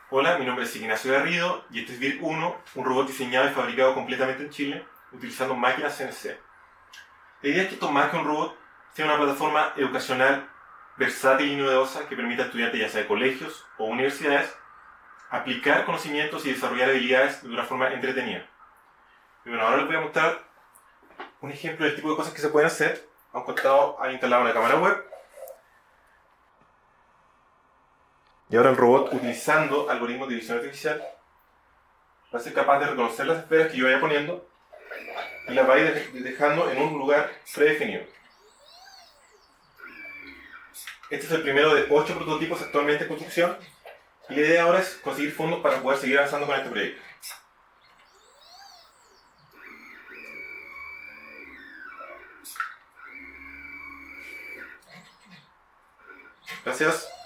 Hola, mi nombre es Ignacio Garrido y este es Vir1, un robot diseñado y fabricado completamente en Chile utilizando máquinas CNC. La idea es que esto, más que un robot, sea una plataforma educacional versátil y novedosa que permita a estudiantes, ya sea de colegios o universidades, aplicar conocimientos y desarrollar habilidades de una forma entretenida. Y bueno, ahora les voy a mostrar un ejemplo del tipo de cosas que se pueden hacer. A un costado hay instalado una cámara web. Y ahora el robot, utilizando algoritmos de visión artificial, va a ser capaz de reconocer las esferas que yo vaya poniendo y las va a ir dejando en un lugar predefinido. Este es el primero de 8 prototipos actualmente en construcción y la idea ahora es conseguir fondos para poder seguir avanzando con este proyecto. Gracias.